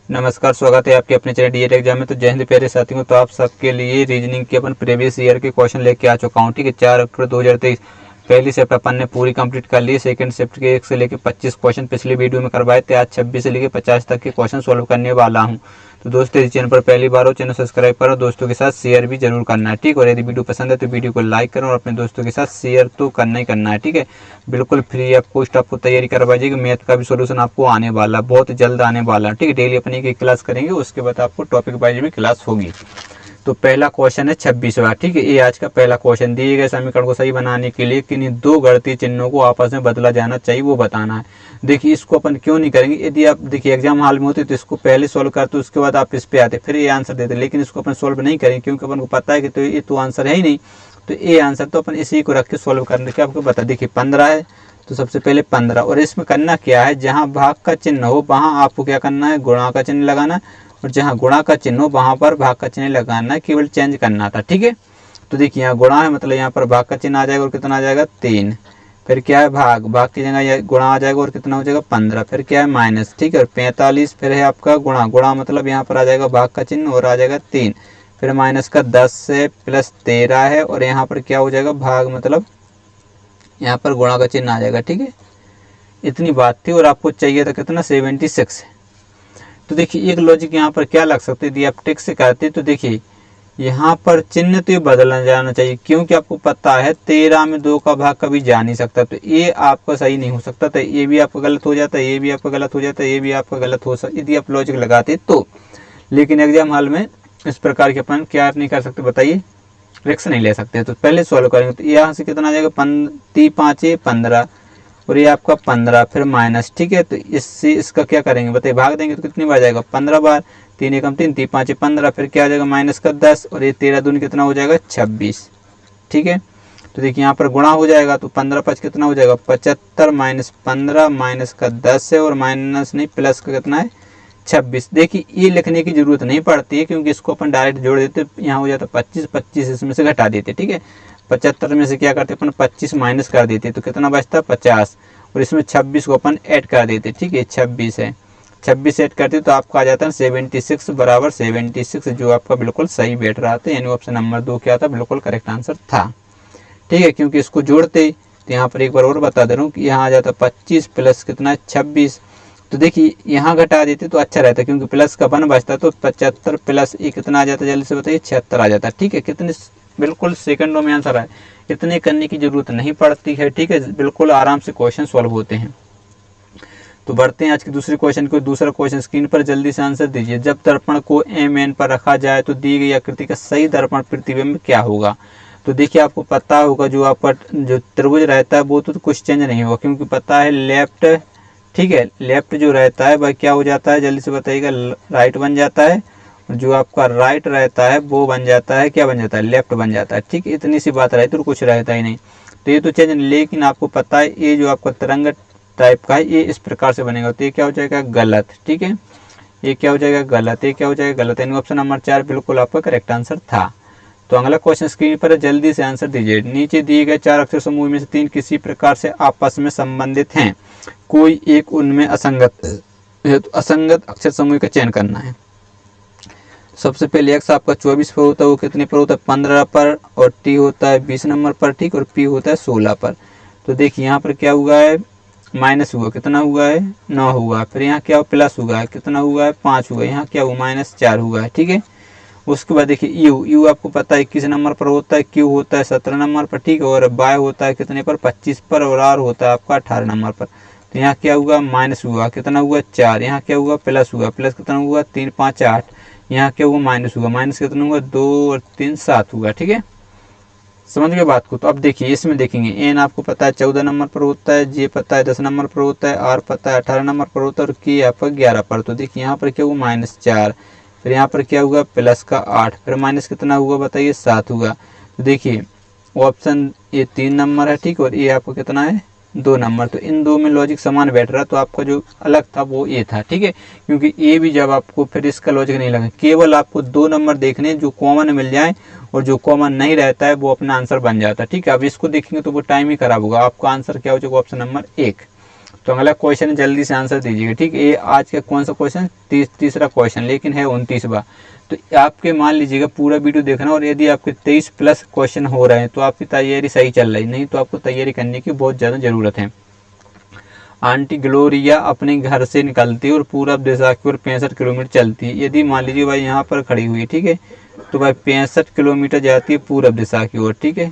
नमस्कार, स्वागत है आपके अपने चैनल डीएड एग्जाम में। तो जय हिंद प्यारे साथियों। तो आप सबके लिए रीजनिंग के अपन प्रीवियस ईयर के क्वेश्चन लेके आ चुका हूँ। ठीक है, 4 अक्टूबर 2023 पहली शिफ्ट अपन ने पूरी कंप्लीट कर ली। सेकंड शिफ्ट के 1 से लेकर 25 क्वेश्चन पिछली वीडियो में करवाए थे। आज 26 से लेकर 50 तक के क्वेश्चन सोल्व करने वाला हूँ। तो दोस्तों, इस चैनल पर पहली बार हो, चैनल सब्सक्राइब करो, दोस्तों के साथ शेयर भी जरूर करना है। ठीक, और यदि वीडियो पसंद है तो वीडियो को लाइक करो और अपने दोस्तों के साथ शेयर तो करना ही करना है। ठीक है, बिल्कुल फ्री ऑफ कॉस्ट आपको तैयारी करवाइएगा। मैथ का भी सोल्यूशन आपको आने वाला, बहुत जल्द आने वाला। ठीक है, डेली अपनी एक क्लास करेंगे, उसके बाद आपको टॉपिक वाइज भी क्लास होगी। तो पहला क्वेश्चन है 26वां। ठीक है, ये आज का पहला क्वेश्चन। दिए गए समीकरण को सही बनाने के लिए किन्हीं दो गणितीय चिन्हों को आपस में बदला जाना चाहिए, वो बताना है। देखिए, इसको अपन क्यों नहीं करेंगे। यदि आप देखिए एग्जाम हॉल में होते तो इसको पहले सोल्व करते, उसके बाद आप इस पे आते, फिर ये आंसर देते। लेकिन इसको अपन सोल्व नहीं करेंगे क्योंकि अपन को पता है कि तो ये तो आंसर है ही नहीं। तो ये आंसर तो अपन इसी को रख के सोल्व करने के आपको बता। देखिए 15 है तो सबसे पहले 15, और इसमें करना क्या है, जहाँ भाग का चिन्ह हो वहाँ आपको क्या करना है, गुणा का चिन्ह लगाना है, और जहाँ गुणा का चिन्ह हो वहाँ पर भाग का चिन्ह लगाना है, केवल चेंज करना था। ठीक है, तो देखिए यहाँ गुणा है मतलब यहाँ पर भाग का चिन्ह आ जाएगा और कितना आ जाएगा 3। फिर क्या है भाग, भाग की जगह गुणा आ जाएगा और कितना हो जाएगा 15। फिर क्या है माइनस, ठीक है, और 45। फिर है आपका गुणा, गुणा मतलब यहाँ पर आ जाएगा भाग का चिन्ह और आ जाएगा 3। फिर माइनस का 10 से प्लस 13 है, और यहाँ पर क्या हो जाएगा भाग मतलब यहाँ पर गुणा का चिन्ह आ जाएगा। ठीक है, इतनी बात थी, और आपको चाहिए था कितना 76। तो देखिए एक लॉजिक यहाँ पर क्या लग सकते, यदि आप टिक से करते तो देखिए यहाँ पर चिन्ह तो बदलना जाना चाहिए, क्योंकि आपको पता है 13 में 2 का भाग कभी जा नहीं सकता। तो ये आपका सही नहीं हो सकता था, ये भी आपका गलत हो जाता है, ये भी आपका गलत हो जाता है, ये भी आपका गलत हो सकता यदि आप लॉजिक लगाते तो। लेकिन एग्जाम हॉल में इस प्रकार के अपन क्या नहीं कर सकते, बताइए, रिस्क नहीं ले सकते। तो पहले सॉल्व करेंगे। तो यहाँ से कितना आ जाएगा 5 15, और ये आपका 15, फिर माइनस। ठीक है, तो इससे इसका क्या करेंगे बताइए, भाग देंगे तो कितनी बार जाएगा 15 बार। 3 एकम 3, 3 5 15, फिर क्या आ जाएगा माइनस का 10, और ये 13 दूनी कितना हो जाएगा 26। ठीक है, तो देखिए यहाँ पर गुणा हो जाएगा, तो 15 5 कितना हो जाएगा 75, माइनस 15, माइनस का 10 है, और माइनस नहीं प्लस का कितना है 26। देखिए ये लिखने की जरूरत नहीं पड़ती है, क्योंकि इसको अपन डायरेक्ट जोड़ देते, यहाँ हो जाता 25, 25 इसमें से घटा देते। ठीक है, 75 में से क्या करते अपन 25 माइनस कर देते, तो कितना बचता 50, और इसमें 26 को अपन ऐड कर देते। ठीक है, 26 है, 26 ऐड करते तो आपका आ जाता है 76 बराबर 76, जो आपका बिल्कुल सही बैठ रहा था, यानी ऑप्शन नंबर 2 क्या था, बिल्कुल करेक्ट आंसर था। ठीक है, क्योंकि इसको जोड़ते, तो यहाँ पर एक बार और बता दे रहा हूँ कि यहाँ आ जाता 25 प्लस कितना 26। तो देखिए यहाँ घटा देते तो अच्छा रहता, क्योंकि प्लस का 1 बचता, तो 75 प्लस ये कितना आ जाता, जल्दी से बताइए 76 आ जाता। ठीक है, कितने बिल्कुल सेकंडों में आंसर आए, इतने करने की जरूरत नहीं पड़ती है। ठीक है, बिल्कुल आराम से क्वेश्चन सॉल्व होते हैं। तो बढ़ते हैं आज के दूसरे क्वेश्चन को। दूसरा क्वेश्चन स्क्रीन पर जल्दी से आंसर दीजिए। जब दर्पण को एम पर रखा जाए तो दी गई आकृति का सही दर्पण प्रतिबिंब क्या होगा। तो देखिए आपको पता होगा, जो आपका जो त्रिभुज रहता है वो तो कुछ चेंज नहीं होगा, क्योंकि पता है लेफ्ट, ठीक है, लेफ्ट जो रहता है वह क्या हो जाता है, जल्दी से बताइएगा, राइट बन जाता है, और जो आपका राइट रहता है वो बन जाता है, क्या बन जाता है, लेफ्ट बन जाता है। ठीक है, इतनी सी बात रहती है, तो कुछ रहता ही नहीं। तो ये तो चेंज, लेकिन आपको पता है ये जो आपका तरंग टाइप का है ये इस प्रकार से बनेगा, तो ये क्या हो जाएगा गलत। ठीक है, ये क्या हो जाएगा गलत, ये क्या हो जाएगा गलत, यानी ऑप्शन नंबर 4 बिल्कुल आपका करेक्ट आंसर था। तो अगला क्वेश्चन स्क्रीन पर जल्दी से आंसर दीजिए। नीचे दिए गए 4 अक्षर समूह में से 3 किसी प्रकार से आपस में संबंधित हैं, कोई एक उनमें असंगत है, तो असंगत अक्षर समूह का चयन करना है। सबसे पहले एक्स आपका 24 पर होता है, वो कितने पर होता है 15 पर, और टी होता है 20 नंबर पर, ठीक, और पी होता है 16 पर। तो देखिए यहाँ पर क्या हुआ है, माइनस हुआ, कितना हुआ है 9 हुआ, फिर यहाँ क्या प्लस हुआ है, कितना हुआ है 5 हुआ, यहाँ क्या हुआ माइनस 4 हुआ है। ठीक है, उसके बाद देखिए यू आपको पता है 21 नंबर पर होता है, क्यू होता है 17 नंबर पर, ठीक है, और बाय होता है कितने पर 25 पर, और आर होता है आपका 18 नंबर पर। तो यहाँ क्या हुआ माइनस हुआ, कितना हुआ 4, यहाँ क्या हुआ प्लस हुआ, प्लस कितना हुआ 3 5 8, यहाँ क्या हुआ माइनस हुआ, माइनस कितना हुआ 2 और 3 7 हुआ। ठीक है, समझ गए बात को। तो अब देखिए इसमें देखेंगे, एन आपको पता है 14 नंबर पर होता है, जे पता है 10 नंबर पर होता है, आर पता है 18 नंबर पर होता है, और के आपका 11 पर। तो देखिए यहाँ पर क्या हुआ -4, फिर यहाँ पर क्या हुआ प्लस का 8, फिर माइनस कितना हुआ बताइए 7 हुआ। तो देखिए ऑप्शन ये 3 नंबर है, ठीक, और ये आपको कितना है 2 नंबर। तो इन दो में लॉजिक समान बैठ रहा, तो आपका जो अलग था वो ये था। ठीक है, क्योंकि ये भी जब आपको फिर इसका लॉजिक नहीं लगा, केवल आपको 2 नंबर देखने जो कॉमन मिल जाए, और जो कॉमन नहीं रहता है वो अपना आंसर बन जाता है। ठीक है, अब इसको देखेंगे तो वो टाइम ही खराब होगा, आपका आंसर क्या हो जाएगा ऑप्शन नंबर 1। तो अगला क्वेश्चन जल्दी से आंसर दीजिएगा, ठीक है। ये आज का कौन सा क्वेश्चन, तीसरा क्वेश्चन, लेकिन है 29वां। तो आपके मान लीजिएगा पूरा वीडियो देखना, और यदि आपके 23 प्लस क्वेश्चन हो रहे हैं तो आपकी तैयारी सही चल रही, नहीं तो आपको तैयारी करने की बहुत ज़्यादा ज़रूरत है। आंटी ग्लोरिया अपने घर से निकलती है और पूरब दिशा की ओर 65 किलोमीटर चलती है। यदि मान लीजिए भाई यहाँ पर खड़ी हुई है, ठीक है, तो भाई 65 किलोमीटर जाती है पूरब दिशा की ओर, ठीक है।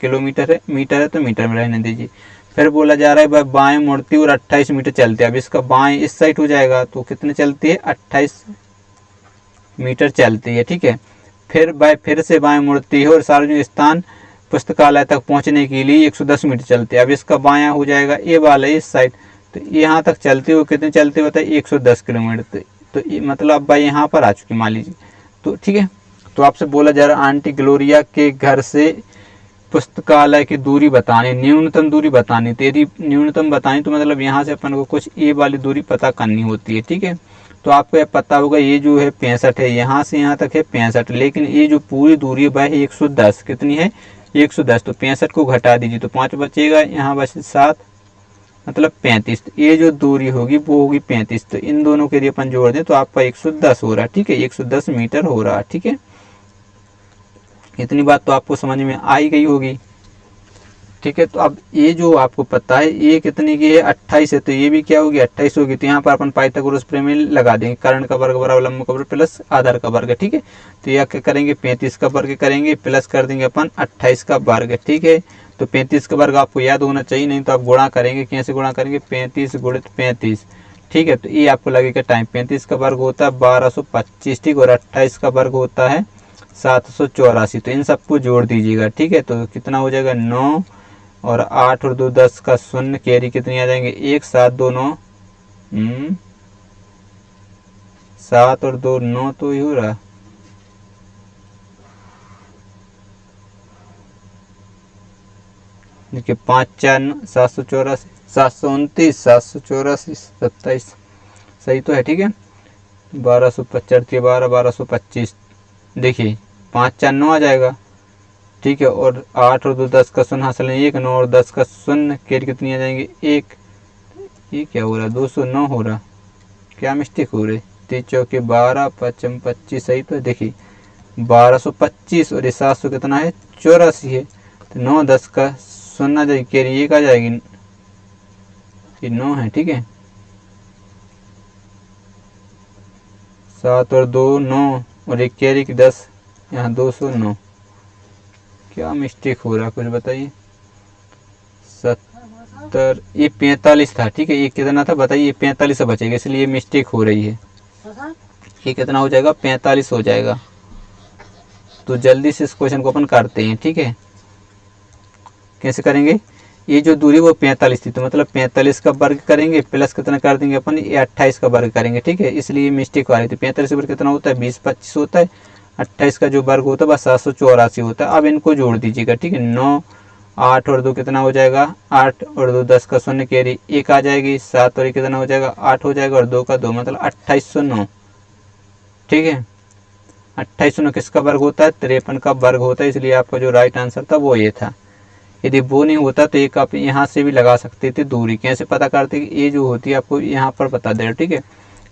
किलोमीटर है, मीटर है तो मीटर में रहने दीजिए। फिर बोला जा रहा है भाई बाएं मुड़ती और 28 मीटर चलती है। अब इसका बाएं इस साइड हो जाएगा तो कितने चलती है, 28 मीटर चलती है, ठीक है। फिर भाई फिर से बाएं मुड़ती है और सार्वजनिक स्थान पुस्तकालय तक पहुंचने के लिए 110 मीटर चलती है। अब इसका बायां हो जाएगा ये वाला इस साइड, तो यहाँ तक चलती है, वो कितने चलते होता है, 110 किलोमीटर। तो मतलब भाई यहाँ पर आ चुकी मान लीजिए, तो ठीक है। तो आपसे बोला जा रहा है आंटी ग्लोरिया के घर से पुस्तकालय की दूरी बतानी, न्यूनतम दूरी बतानी। तो यदि न्यूनतम बतानी तो मतलब यहाँ से अपन को कुछ ए वाली दूरी पता करनी होती है, ठीक है। तो आपको यह पता होगा ये जो है 65 है, यहाँ से यहाँ तक है 65, लेकिन ये जो पूरी दूरी है भाई 110, कितनी है, 110। तो 65 को घटा दीजिए तो 5 बचेगा, यहाँ बचे 7 मतलब 35। तो ये जो दूरी होगी वो होगी 35। तो इन दोनों के लिए अपन जोड़ दें तो आपका 110 हो रहा है, ठीक है, 110 मीटर हो रहा है, ठीक है। इतनी बात तो आपको समझ में आ ही गई होगी, ठीक है। तो अब ये जो आपको पता है ये कितनी की है, 28 है, तो ये भी क्या होगी, 28 होगी। तो यहाँ पर अपन पाइथागोरस प्रमेय लगा देंगे, कर्ण का वर्ग बराबर लंब का वर्ग प्लस आधार का वर्ग, ठीक है। तो यह क्या करेंगे, 35 का वर्ग करेंगे प्लस कर देंगे अपन 28 का वर्ग, ठीक है। तो 35 का वर्ग आपको याद होना चाहिए, नहीं तो आप गुणा करेंगे, कैसे गुणा करेंगे, 35 गुणित 35, ठीक है। तो ये आपको लगेगा टाइम, 35 का वर्ग होता है 1225, ठीक, और 28 का वर्ग होता है 784। तो इन सबको जोड़ दीजिएगा, ठीक है। तो कितना हो जाएगा, 9 और 8 और 2 10 का शून्य, कैरी कितनी आ जाएंगे, 1 7 2 9, 7 और 2 9 तो ही हो रहा, देखिए 5 4 784, 729 784 27, सही तो है, ठीक है। 1225 12 1225, देखिए 5 4 9 आ जाएगा, ठीक है। और 8 और 2 10 का शून्य हासिल है 1, 9 और 10 का शून्य, केर कितनी आ जाएंगे 1, ये क्या हो रहा, 209 हो रहा, क्या मिस्टेक हो रही, 3 चौके 12 5 25, सही तो देखिए 1225 और ये 700 कितना है, 84 है। तो 9 10 का शून्य आ जाएगी, केर 1 आ जाएगी, ये 9 है, ठीक है। 7 और 2 9 और 1 केरी की 10, यहाँ 209, क्या मिस्टेक हो रहा कुछ बताइए, 70, ये 45 था, ठीक है। ये कितना था बताइए, 45 से बचेगा, इसलिए ये मिस्टेक हो रही है। ये कितना हो जाएगा, 45 हो जाएगा। तो जल्दी से इस क्वेश्चन को अपन करते हैं, ठीक है। कैसे करेंगे, ये जो दूरी वो 45 थी, तो मतलब 45 का वर्ग करेंगे प्लस कितना कर देंगे अपन, ये 28 का वर्ग करेंगे, ठीक है। इसलिए मिस्टेक आ रही थी, 45 वर्ग कितना होता है, 20 25 होता है, 28 का जो वर्ग होता है बस 784 होता है। अब इनको जोड़ दीजिएगा, ठीक है। 9 8 और 2 कितना हो जाएगा, 8 और 2 10 का शून्य, कैरी 1 आ जाएगी, 7 और 1 कितना हो जाएगा, 8 हो जाएगा, और 2 का 2 मतलब 2809, ठीक है। 2809 किसका वर्ग होता है, 53 का वर्ग होता है, इसलिए आपका जो राइट आंसर था वो ये था। यदि वो नहीं होता तो एक आप यहाँ से भी लगा सकते थे दूरी, कैसे पता करते कि ये जो होती है आपको यहाँ पर बता दे रहा, ठीक है।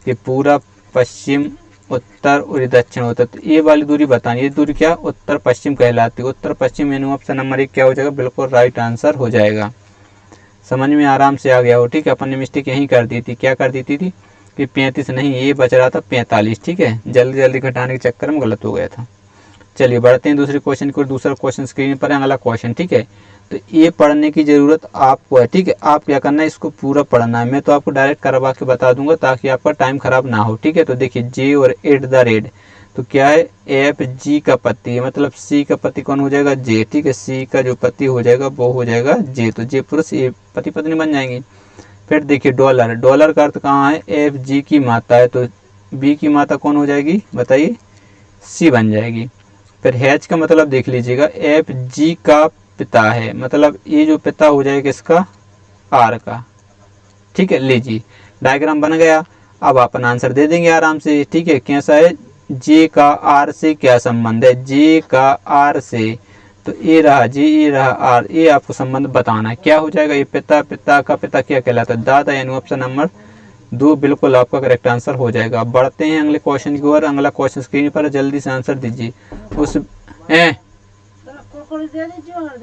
ये पूरा पश्चिम उत्तर और ये दक्षिण होता है, तो ये वाली दूरी बतानी, ये दूरी क्या उत्तर पश्चिम कहलाती है। उत्तर पश्चिम यानी ऑप्शन नंबर 1 क्या हो जाएगा, बिल्कुल राइट आंसर हो जाएगा। समझ में आराम से आ गया हो, ठीक है। अपन ने मिस्टेक यहीं कर दी थी, क्या कर दी थी कि 35 नहीं, ये बच रहा था 45, ठीक है। जल्दी जल्दी घटाने के चक्कर में गलत हो गया था। चलिए बढ़ते हैं दूसरे क्वेश्चन को। दूसरा क्वेश्चन स्क्रीन पर है, अगला क्वेश्चन, ठीक है। तो ये पढ़ने की ज़रूरत आपको है, ठीक है। आप क्या करना है, इसको पूरा पढ़ना है। मैं तो आपको डायरेक्ट करवा के बता दूंगा ताकि आपका टाइम खराब ना हो, ठीक है। तो देखिए जे और एट द रेट, तो क्या है, एफ जी का पति है, मतलब सी का पति कौन हो जाएगा, जे, ठीक है। सी का जो पति हो जाएगा वो हो जाएगा जे, तो जे पुरुष ये पति पत्नी बन जाएंगे। फिर देखिए डॉलर, डॉलर का अर्थ कहाँ है, एफ जी की माता है, तो बी की माता कौन हो जाएगी बताइए, सी बन जाएगी। फिर हैच का मतलब देख लीजिएगा, एफ जी का पिता है, मतलब ये जो पिता हो जाएगा इसका आर का, ठीक है। लीजिए डायग्राम बन गया। अब अपन आंसर दे देंगे आराम से, ठीक है। कैसा है, जे का आर से क्या संबंध है, जे का आर से, तो ए रहा जी, ए रहा आर, ये आपको संबंध बताना है। क्या हो जाएगा, ये पिता, पिता का पिता क्या कहलाता है, दादा, यानी ऑप्शन नंबर 2 बिल्कुल आपका करेक्ट आंसर हो जाएगा। अब बढ़ते हैं अगले क्वेश्चन की ओर। अगला क्वेश्चन स्क्रीन पर, जल्दी से आंसर दीजिए। उस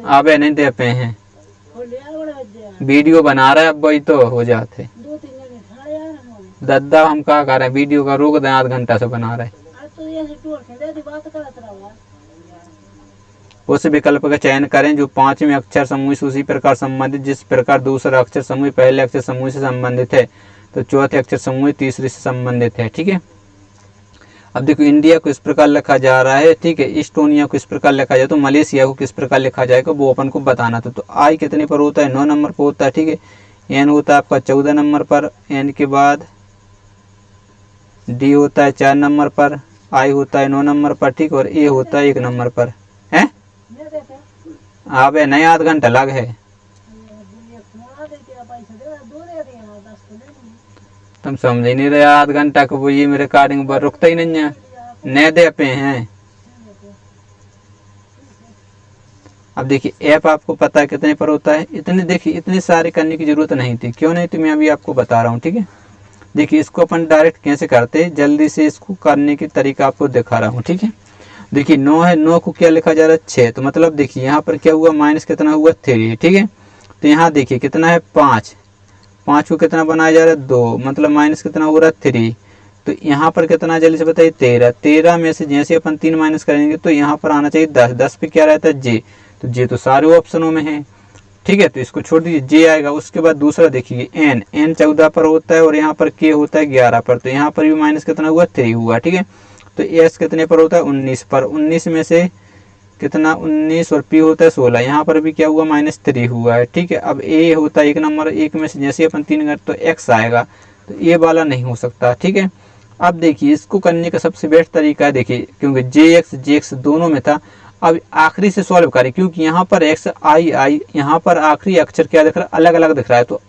अबे नहीं दे पे हैं, वीडियो बना रहा है, अब वही तो हो जाते दद्दा, हम क्या कर रहे हैं, वीडियो का रोक दें, आध घंटा से बना रहे। उस विकल्प का चयन करें जो पांचवें अक्षर समूह से उसी प्रकार संबंधित जिस प्रकार दूसरा अक्षर समूह पहले अक्षर समूह से संबंधित है, तो चौथे अक्षर समूह तीसरे से संबंधित है। ठीक है, अब देखो इंडिया को इस प्रकार लिखा जा रहा है, ठीक है, इस्टोनिया को इस प्रकार लिखा जाए, तो मलेशिया को किस प्रकार लिखा जाएगा वो अपन को बताना था। तो आई कितने पर होता है, 9 नंबर पर होता है। ठीक है, एन होता है आपका 14 नंबर पर, एन के बाद डी होता है 4 नंबर पर, आई होता है 9 नंबर पर, ठीक, और ए होता है 1 नंबर पर है। अबे नहीं, आध घंटा लग है, तुम समझ ही नहीं रहे, आध घंटा को वो ये मेरे रिकॉर्डिंग पर रुकता ही नहीं है, नए दे पे हैं। अब देखिए ऐप आपको पता है कितने पर होता है, इतने देखिए इतने सारे करने की जरूरत नहीं थी, क्यों नहीं, तो मैं अभी आपको बता रहा हूँ। ठीक है, देखिए इसको अपन डायरेक्ट कैसे करते हैं, जल्दी से इसको करने की तरीका आपको दिखा रहा हूँ। ठीक है, देखिए 9 है, 9 को क्या लिखा जा रहा है 6, तो मतलब देखिए यहाँ पर क्या हुआ, माइनस कितना हुआ 3। ठीक है, तो यहाँ देखिए कितना है 5, 5 को कितना बनाया जा रहा है 2, मतलब माइनस कितना हो रहा है 3। तो यहाँ पर कितना, जल्दी से बताइए 13, 13 में से जैसे अपन 3 माइनस करेंगे तो यहाँ पर आना चाहिए 10, 10 पे क्या रहता है जे, तो जे तो सारे ऑप्शनों में है। ठीक है, तो इसको छोड़ दीजिए, जे आएगा। उसके बाद दूसरा देखिए एन, एन 14 पर होता है और यहाँ पर के होता है 11 पर, तो यहाँ पर भी माइनस कितना हुआ 3 हुआ। ठीक है, तो एस कितने पर होता है 19 पर, 19 में से कितना 19 और पी होता है 16, यहाँ पर भी क्या हुआ -3 हुआ है। ठीक है, अब ए होता है 1 नंबर, 1 में से जैसे अपन 3 कर तो एक्स आएगा, तो ये वाला नहीं हो सकता। ठीक है, अब देखिए इसको करने का सबसे बेस्ट तरीका है, देखिए क्योंकि जे एक्स दोनों में था, अब आखिरी से सॉल्व करें, क्योंकि यहाँ पर एक्स आई, यहाँ पर आखिरी अक्षर क्या दिख रहा है, अलग अलग दिख रहा है, तो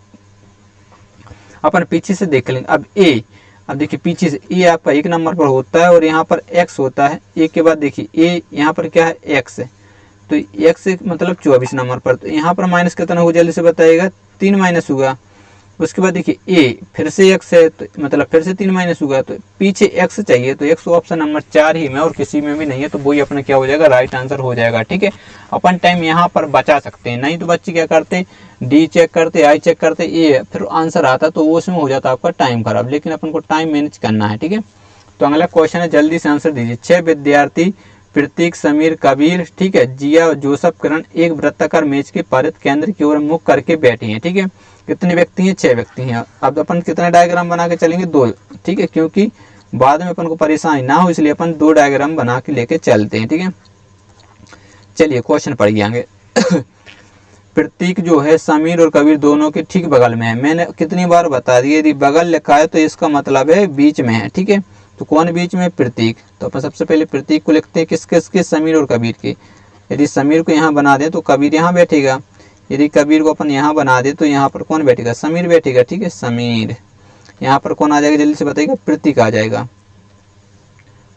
अपन पीछे से देख लेंगे। अब ए, अब देखिए पीछे से ए आपका 1 नंबर पर होता है और यहाँ पर एक्स होता है, ए के बाद देखिए ए यहाँ पर क्या है एक्स है, तो एक्स मतलब 24 नंबर पर, तो यहाँ पर माइनस कितना होगा जल्दी से बताइएगा, 3 माइनस होगा। उसके बाद देखिए ए फिर से एक्स है, तो मतलब फिर से 3 माइनस होगा, तो पीछे एक्स चाहिए, तो एक्स ऑप्शन नंबर 4 ही में और किसी में भी नहीं है, तो वही अपना क्या हो जाएगा, राइट आंसर हो जाएगा। ठीक है, अपन टाइम यहाँ पर बचा सकते हैं, नहीं तो बच्चे क्या करते, डी चेक करते, आई चेक करते, ए फिर आंसर आता तो वो उसमें हो जाता आपका टाइम खराब, लेकिन अपन को टाइम मैनेज करना है। ठीक है, तो अगला क्वेश्चन है, जल्दी से आंसर दीजिए। 6 विद्यार्थी प्रतीक, समीर, कबीर, ठीक है, जिया, जोसेफ, किरण एक वृत्ताकार मेज के परिध केंद्र की ओर मुख करके बैठे हैं। ठीक है, कितने व्यक्ति हैं, 6 व्यक्ति हैं। अब अपन कितना डायग्राम बना के चलेंगे, 2। ठीक है, क्योंकि बाद में अपन को परेशानी ना हो इसलिए अपन 2 डायग्राम बना के लेके चलते हैं। ठीक है, चलिए क्वेश्चन पढ़िए आगे। प्रतीक जो है समीर और कबीर दोनों के ठीक बगल में है। मैंने कितनी बार बता दिया, यदि बगल लिखा है तो इसका मतलब है बीच में है। ठीक है, तो कौन बीच में, प्रतीक, तो अपन सबसे पहले प्रतीक को लिखते हैं, किसके, किसके, समीर और कबीर के। यदि समीर को यहाँ बना दें तो कबीर यहाँ बैठेगा, यदि कबीर को अपन यहाँ बना दे तो यहाँ पर कौन बैठेगा, समीर बैठेगा। ठीक है, समीर, यहाँ पर कौन आ जाएगा जल्दी से बताइएगा, प्रतीक आ जाएगा।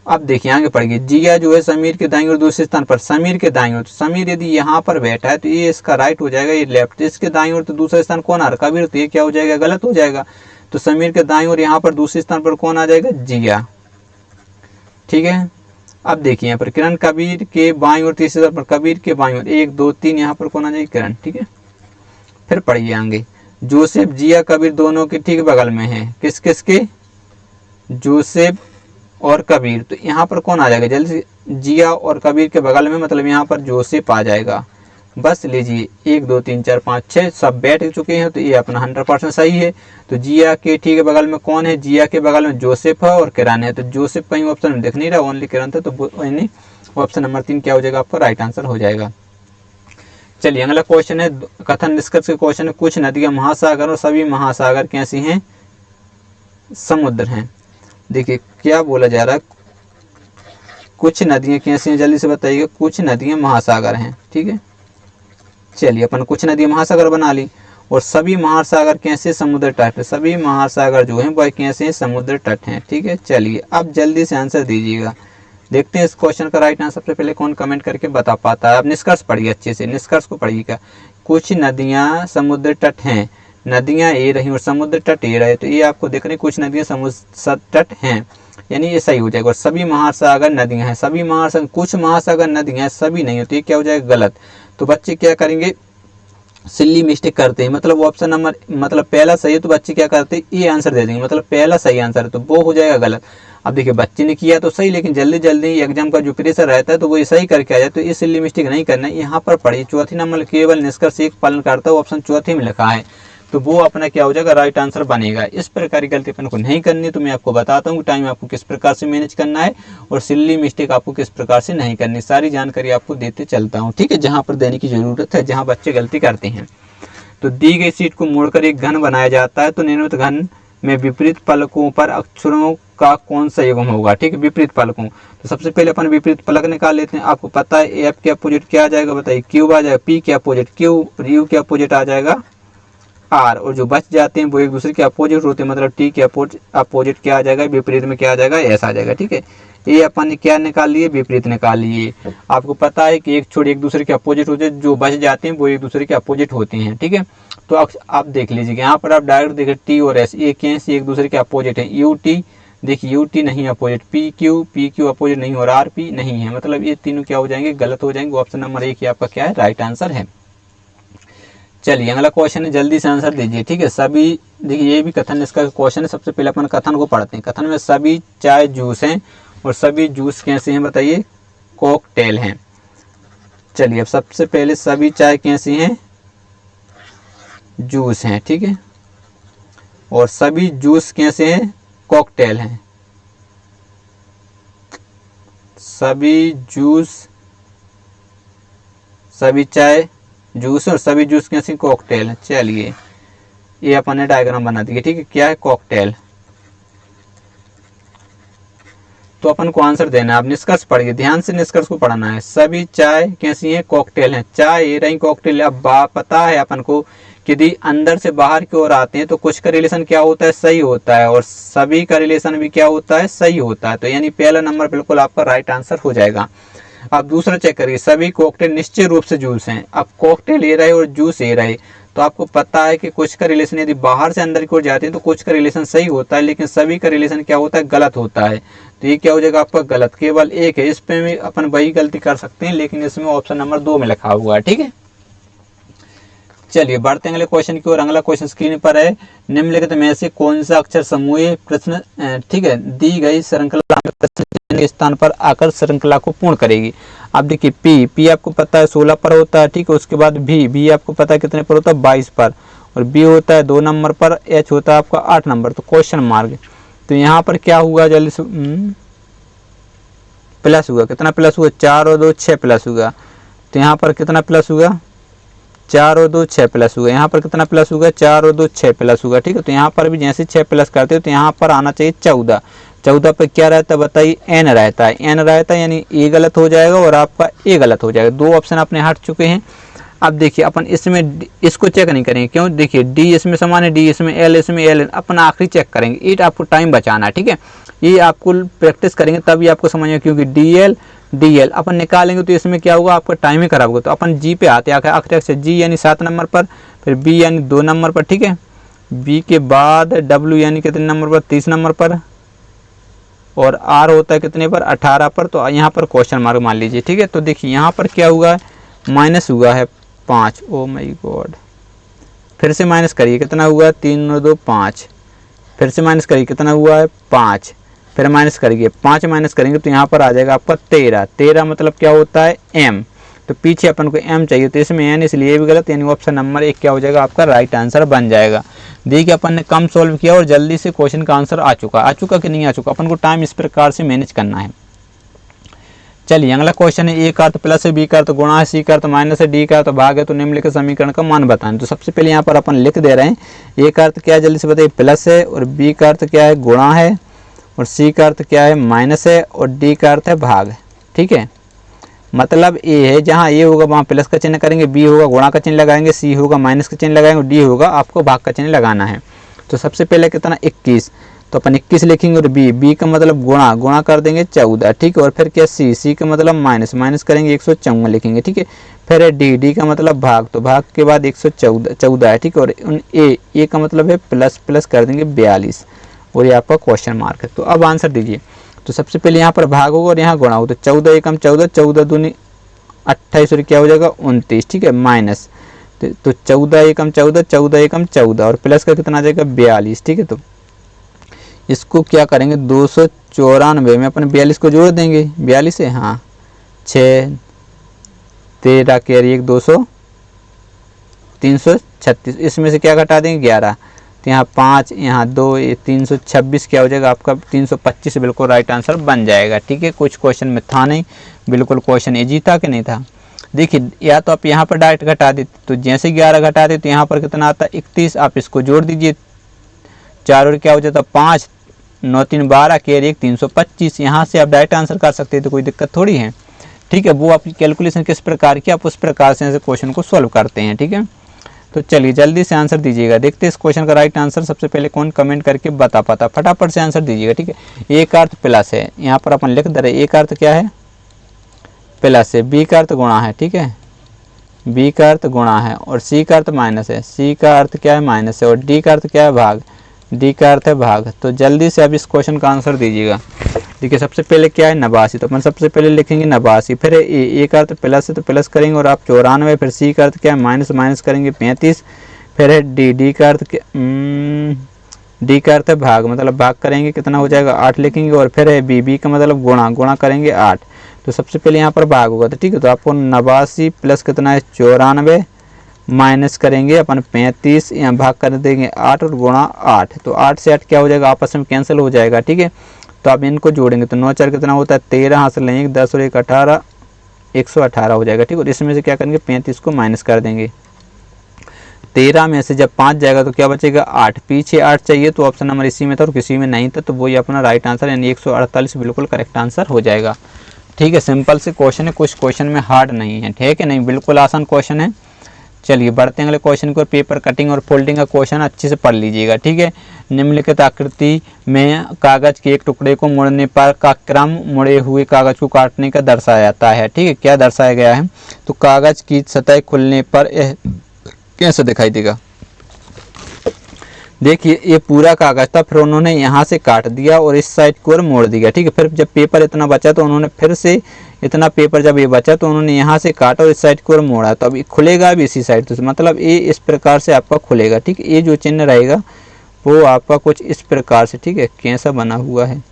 अब देखिए आगे पढ़िए, जिया जो है समीर के दाईं ओर दूसरे स्थान पर, समीर के दाईं ओर, तो समीर यदि यहाँ पर बैठा है तो ये इसका राइट हो जाएगा, ये लेफ्ट, इसके दाईं ओर तो दूसरा स्थान कौन आ रहा, कबीर, तो ये क्या हो जाएगा, गलत हो जाएगा। तो समीर के दाईं ओर यहाँ पर दूसरे स्थान पर कौन आ जाएगा, जिया। ठीक है, अब देखिए यहाँ पर किरण, कबीर के बाईं ओर तीसरे स्थान पर, कबीर के बाईं ओर 1 2 3 यहाँ पर कौन आ जाएगी, किरण। ठीक है, फिर पढ़िए आगे, जोसेफ, जिया, कबीर दोनों के ठीक बगल में है, किस किस के, जोसेफ और कबीर, तो यहाँ पर कौन आ जाएगा जल्दी से, जिया और कबीर के बगल में, मतलब यहाँ पर जोसेफ आ जाएगा। बस लीजिए 1 2 3 4 5 6 सब बैठ चुके हैं, तो ये अपना 100% सही है। तो जिया के ठीक बगल में कौन है, जिया के बगल में जोसेफ है और किरण है, तो जोसेफ कहीं ऑप्शन में दिख नहीं रहा, ओनली किरण था, तो ऑप्शन नंबर 3 क्या हो जाएगा, आपका राइट आंसर हो जाएगा। चलिए अगला क्वेश्चन है, कथन निष्कर्ष के क्वेश्चन है, कुछ नदियां महासागर और सभी महासागर कैसी हैं, समुद्र हैं। देखिए क्या बोला जा रहा है, कुछ नदियां कैसी हैं, जल्दी से बताइएगा, कुछ नदियां महासागर हैं। ठीक है, चलिए अपन कुछ नदियां महासागर बना ली, और सभी महासागर कैसे, समुद्र तट, सभी महासागर जो हैं वह कैसे समुद्र तट हैं। ठीक है, चलिए अब जल्दी से आंसर दीजिएगा, देखते हैं इस क्वेश्चन का राइट आंसर सबसे पहले कौन कमेंट करके बता पाता है। अब निष्कर्ष पढ़िए अच्छे से, निष्कर्ष को पढ़िएगा। कुछ नदियाँ समुद्र तट हैं, नदियाँ ए रही और समुद्र तट ए रहे, तो ये आपको देख रहे हैं कुछ नदियाँ समुद्र तट हैं, यानी ये सही हो जाएगा। और सभी महासागर नदियाँ हैं, सभी महासागर, कुछ महासागर नदियाँ हैं, सभी नहीं होती, क्या हो जाएगा गलत। तो बच्चे क्या करेंगे, सिल्ली मिस्टेक करते हैं, मतलब ऑप्शन नंबर मतलब पहला सही है तो बच्चे क्या करते हैं ए आंसर दे देंगे, मतलब पहला सही आंसर है तो वो हो जाएगा गलत। अब देखिए बच्चे ने किया तो सही, लेकिन जल्दी जल्दी एग्जाम का जो प्रेशर रहता है तो वो सही करके आ जाए, तो ये सिल्ली मिस्टेक नहीं करना है। यहाँ पर पढ़िए चौथी नंबर केवल निष्कर्ष एक पालन करता है, ऑप्शन चौथे में लिखा है, तो वो अपना क्या हो जाएगा राइट आंसर बनेगा। इस प्रकार की गलती अपन को नहीं करनी, तो मैं आपको बताता हूँ टाइम आपको किस प्रकार से मैनेज करना है और सिल्ली मिस्टेक आपको किस प्रकार से नहीं करनी, सारी जानकारी आपको देते चलता हूँ, ठीक है, जहाँ पर देने की जरूरत है, जहाँ बच्चे गलती करते हैं। तो दी गई शीट को मोड़कर एक घन बनाया जाता है, तो निम्नलिखित घन में विपरीत पलकों पर अक्षरों का कौन सा युग्म होगा, ठीक है, विपरीत पलकों। तो सबसे पहले अपन विपरीत पलक निकाल लेते हैं। आपको पता है एफ के अपोजिट क्या आ जाएगा, बताइए, क्यू आ जाएगा, पी के अपोजिट क्यू, यू के अपोजिट आ जाएगा आर, और जो बच जाते हैं वो एक दूसरे के अपोजिट होते हैं, मतलब टी के अपोजिट क्या आ जाएगा, विपरीत में क्या आ जाएगा, एस आ जाएगा, ठीक है। ये अपन ने क्या निकाल लिए, विपरीत निकाल लिए। आपको पता है कि एक छोड़ एक दूसरे के अपोजिट होते हैं, जो बच जाते हैं वो एक दूसरे के अपोजिट होते हैं, ठीक है। तो आप देख लीजिए यहाँ पर आप डायरेक्ट देखिए टी और एस एक दूसरे के अपोजिट है। यू टी देखिए यू टी नहीं अपोजिट, पी क्यू अपोजिट नहीं और आर पी नहीं है, मतलब ये तीनों क्या हो जाएंगे, गलत हो जाएंगे। ऑप्शन नंबर एक ही आपका क्या है, राइट आंसर है। चलिए अगला क्वेश्चन है, जल्दी से आंसर दीजिए, ठीक है। सभी देखिए ये भी कथन इसका क्वेश्चन है, सबसे पहले अपन कथन को पढ़ते हैं। कथन में सभी चाय जूस हैं और सभी जूस कैसे हैं, बताइए, कॉकटेल हैं। चलिए अब सबसे पहले सभी चाय कैसी हैं, जूस हैं, ठीक है, और सभी जूस कैसे हैं, कॉकटेल हैं। सभी जूस, सभी चाय जूस और सभी जूस कैसे कॉकटेल हैं। चलिए ये अपन ने डायग्राम बना दिया, ठीक है, क्या है कॉकटेल, तो अपन को आंसर देना है। आप निष्कर्ष पढ़िए, ध्यान से निष्कर्ष को पढ़ना है। सभी चाय कैसी है, कॉकटेल हैं, चाय ये रही कॉकटेल। अब पता है अपन को कि यदि अंदर से बाहर की ओर आते हैं तो कुछ का रिलेशन क्या होता है, सही होता है, और सभी का रिलेशन भी क्या होता है, सही होता है, तो यानी पहला नंबर बिल्कुल आपका राइट आंसर हो जाएगा। अब दूसरा चेक करिए, सभी कॉकटेल निश्चित रूप से जूस हैं। अब कॉकटेल ये रहे और जूस ये रहे, तो आपको पता है कि कुछ का रिलेशन यदि बाहर से अंदर की ओर जाते हैं तो कुछ का रिलेशन सही होता है, लेकिन सभी का रिलेशन क्या होता है, गलत होता है, तो ये क्या हो जाएगा आपका गलत। केवल एक है, इस पे भी अपन वही गलती कर सकते हैं, लेकिन इसमें ऑप्शन नंबर 2 में लिखा हुआ है, ठीक है। चलिए बढ़ते हैं अगले क्वेश्चन की ओर। अगला क्वेश्चन स्क्रीन पर है, निम्नलिखित में से कौन सा अक्षर समूह प्रश्न, ठीक है, दी गई श्रृंखला में प्रश्न के स्थान पर आकर श्रृंखला को पूर्ण करेगी। अब देखिए पी आपको पता है 16 पर होता है, ठीक है, उसके बाद भी आपको पता है कितने पर होता है, 22 पर, और बी होता है 2 नंबर पर, एच होता है आपका 8 नंबर, तो क्वेश्चन मार्क। तो यहाँ पर क्या हुआ, जल्दी से प्लस हुआ, कितना प्लस हुआ, 4 और 2 6 प्लस हुआ, तो यहाँ पर कितना प्लस हुआ, 4 और 2 6 प्लस हुआ, यहाँ पर कितना प्लस हुआ, 4 और 2 6 प्लस हुआ, ठीक है। तो यहाँ पर भी जैसे 6 प्लस करते हो तो यहाँ पर आना चाहिए 14, 14 पे क्या रहता है बताइए, एन रहता है, एन रहता है, यानी ए गलत हो जाएगा और आपका ए गलत हो जाएगा। 2 ऑप्शन अपने हट चुके हैं। अब देखिए अपन इसमें इसको चेक नहीं करेंगे, क्यों, देखिए डी इसमें समान है, डी इसमें एल इसमें एल, अपन आखिरी चेक करेंगे, ये आपको टाइम बचाना है, ठीक है, ये आपको प्रैक्टिस करेंगे तभी आपको समझ में, क्योंकि डी एल अपन निकालेंगे तो इसमें क्या होगा, आपका टाइम ही खराब होगा। तो अपन जी पे आते हैं, आखिरी अक्षर जी यानी 7 नंबर पर, फिर बी यानी 2 नंबर पर, ठीक है, बी के बाद डब्ल्यू यानी कितने नंबर पर, 30 नंबर पर, और आर होता है कितने पर, 18 पर, तो यहाँ पर क्वेश्चन मार्क मान लीजिए, ठीक है। तो देखिए यहाँ पर क्या हुआ है, माइनस हुआ है 5, ओ माय गॉड, फिर से माइनस करिए, कितना हुआ है, 3 और 2 5, फिर से माइनस करिए, कितना हुआ है 5, फिर माइनस करिए, 5 माइनस करेंगे तो यहाँ पर आ जाएगा आपका 13 मतलब क्या होता है, एम, तो पीछे अपन को एम चाहिए, तो इसमें एन, इसलिए भी गलत, यानी ऑप्शन नंबर 1 क्या हो जाएगा आपका राइट आंसर बन जाएगा। देखिए अपन ने कम सॉल्व किया और जल्दी से क्वेश्चन का आंसर आ चुका कि नहीं आ चुका, अपन को टाइम इस प्रकार से मैनेज करना है। चलिए अगला क्वेश्चन है, ए का अर्थ प्लस है, बी का अर्थ गुणा है, सी का अर्थ माइनस है, डी का अर्थ भाग है, तो निम्नलिखित समीकरण का मान बताएं। तो सबसे पहले यहाँ पर अपन लिख दे रहे हैं, ए का अर्थ क्या है, जल्दी से बताइए, प्लस है, और बी का अर्थ क्या है, गुणा है, और सी का अर्थ क्या है, माइनस है, और डी का अर्थ है भाग, ठीक है। मतलब ए है, जहाँ ए होगा वहाँ प्लस का चिन्ह करेंगे, बी होगा गुणा का चिन्ह लगाएंगे, सी होगा माइनस का चिन्ह लगाएंगे, डी होगा आपको भाग का चिन्ह लगाना है। तो सबसे पहले कितना 21, तो अपन 21 लिखेंगे। और बी का मतलब गुणा कर देंगे 14, ठीक है। और फिर क्या सी का मतलब माइनस करेंगे 154 लिखेंगे, ठीक है। फिर है डी का मतलब भाग, तो भाग के बाद 114 है, ठीक है। और ए का मतलब है प्लस कर देंगे 42, और ये आपका क्वेश्चन मार्क है। तो अब आंसर दीजिए। तो सबसे पहले यहाँ पर भाग होगा और यहाँ गुणा होगा, तो 14 एकम 14, 14 दूनी 28 और क्या हो जाएगा 29, ठीक है। माइनस तो 14 एकम 14, 14 एकम 14 और प्लस का कितना आ जाएगा 42, ठीक है। तो इसको क्या करेंगे 294 में अपन 42 को जोड़ देंगे, 42 है, हाँ 6 13 के 1 200 336, इसमें से क्या घटा देंगे 11, तो यहाँ 5 यहाँ 2 ये 326 क्या हो जाएगा आपका 325 बिल्कुल राइट आंसर बन जाएगा, ठीक है। कुछ क्वेश्चन में था नहीं, बिल्कुल क्वेश्चन इजी था कि नहीं था। देखिए या तो आप यहाँ पर डायरेक्ट घटा देते, तो जैसे 11 घटा देते तो यहाँ पर कितना आता है 31, आप इसको जोड़ दीजिए 4 और क्या हो जाता 5 9 3 12 के 1 325, यहाँ से आप डायरेक्ट आंसर कर सकते हैं, तो कोई दिक्कत थोड़ी है, ठीक है। वो आपकी कैलकुलेशन किस प्रकार की, आप उस प्रकार से क्वेश्चन को सॉल्व करते हैं, ठीक है। तो चलिए जल्दी से आंसर दीजिएगा, देखते हैं इस क्वेश्चन का राइट आंसर सबसे पहले कौन कमेंट करके बता पाता, फटाफट से आंसर दीजिएगा, ठीक है। ए का अर्थ प्लस है, यहाँ पर अपन लिख दे रहे, ए का अर्थ क्या है प्लस है, बी का अर्थ गुणा है, ठीक है, बी का अर्थ गुणा है, और सी का अर्थ माइनस है, सी का अर्थ क्या है माइनस है, और डी का अर्थ क्या है भाग, डी का अर्थ है भाग। तो जल्दी से अब इस क्वेश्चन का आंसर दीजिएगा। देखिए सबसे पहले क्या है 89, तो अपन सबसे पहले लिखेंगे 89, फिर ए का अर्थ प्लस है तो प्लस करेंगे और आप 94, फिर सी का अर्थ क्या है माइनस करेंगे 35, फिर है डी का अर्थ डी का अर्थ है भाग, मतलब भाग करेंगे कितना हो जाएगा 8 लिखेंगे, और फिर है बी का मतलब गुणा करेंगे 8, तो सबसे पहले यहाँ पर भाग होगा, तो ठीक है। तो आपको 89 प्लस कितना है 94 माइनस करेंगे अपन 35, यहाँ भाग कर देंगे 8 और गुणा 8, तो 8 से 8 क्या हो जाएगा आपस में कैंसिल हो जाएगा, ठीक है। तो आप इनको जोड़ेंगे तो 9 4 कितना होता है 13, हासिल लेंगे 10 और 1 18, 118 हो जाएगा, ठीक है। और इसमें से क्या करेंगे 35 को माइनस कर देंगे, 13 में से जब 5 जाएगा तो क्या बचेगा 8, पीछे 8 चाहिए तो ऑप्शन नंबर इसी में था और किसी में नहीं था, तो वही अपना राइट आंसर यानी 148 बिल्कुल करेक्ट आंसर हो जाएगा, ठीक है। सिंपल से क्वेश्चन है, कुछ क्वेश्चन में हार्ड नहीं है, ठीक है, नहीं बिल्कुल आसान क्वेश्चन है। चलिए बढ़ते हैं अगले क्वेश्चन को। पेपर कटिंग और फोल्डिंग का क्वेश्चन अच्छे से पढ़ लीजिएगा, ठीक है। निम्नलिखित आकृति में कागज के एक टुकड़े को मोड़ने पर का क्रम मुड़े हुए कागज को काटने का दर्शाया जाता है, ठीक है। क्या दर्शाया गया है, तो कागज की सतह खुलने पर कैसे दिखाई देगा। देखिए ये पूरा कागज था, फिर उन्होंने यहाँ से काट दिया और इस साइड को मोड़ दिया, ठीक है। फिर जब पेपर इतना बचा तो उन्होंने फिर से इतना पेपर जब ये बचा तो उन्होंने यहाँ से काटा और इस साइड को मोड़ा, तो अब खुलेगा भी इसी साइड से, मतलब ये इस प्रकार से आपका खुलेगा, ठीक है। ये जो चिन्ह रहेगा वो आपका कुछ इस प्रकार से, ठीक है, कैसा बना हुआ है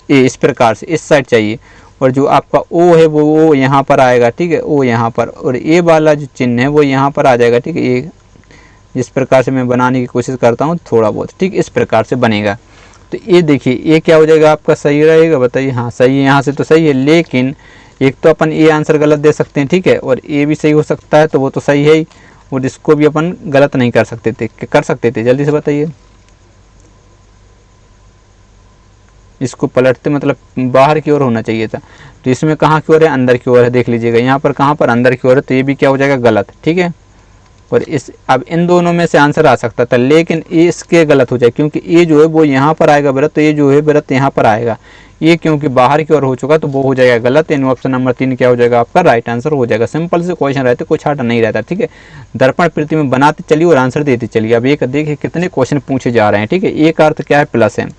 ये इस प्रकार से इस साइड चाहिए, और जो आपका ओ है वो यहाँ पर आएगा, ठीक है, ओ यहाँ पर, और ये वाला जो चिन्ह है वो यहाँ पर आ जाएगा, ठीक है। ये जिस प्रकार से मैं बनाने की कोशिश करता हूँ थोड़ा बहुत, ठीक, इस प्रकार से बनेगा। तो ये देखिए ये क्या हो जाएगा आपका सही रहेगा, बताइए। हाँ सही है, यहाँ से तो सही है, लेकिन एक तो अपन ये आंसर गलत दे सकते हैं, ठीक है, और ये भी सही हो सकता है, तो वो तो सही है ही, और इसको भी अपन गलत नहीं कर सकते थे, जल्दी से बताइए। इसको पलटते मतलब बाहर की ओर होना चाहिए था, तो इसमें कहाँ की ओर है अंदर की ओर है, देख लीजिएगा यहाँ पर कहाँ पर अंदर की ओर है, तो ये भी क्या हो जाएगा गलत, ठीक है। और इस अब इन दोनों में से आंसर आ सकता था, लेकिन ये इसके गलत हो जाए, क्योंकि ये जो है वो यहाँ पर आएगा वृत्त, तो ये जो है वृत्त यहाँ पर आएगा, ये क्योंकि बाहर की ओर हो चुका तो वो हो जाएगा गलत, यानी ऑप्शन नंबर 3 क्या हो जाएगा आपका राइट आंसर हो जाएगा। सिंपल से क्वेश्चन रहते, कुछ हार्ड नहीं रहता, ठीक है। दर्पण प्रतिबिंब बनाते चलिए और आंसर देते चलिए। अब एक देखिए कितने क्वेश्चन पूछे जा रहे हैं, ठीक है। ए का अर्थ क्या है प्लस है,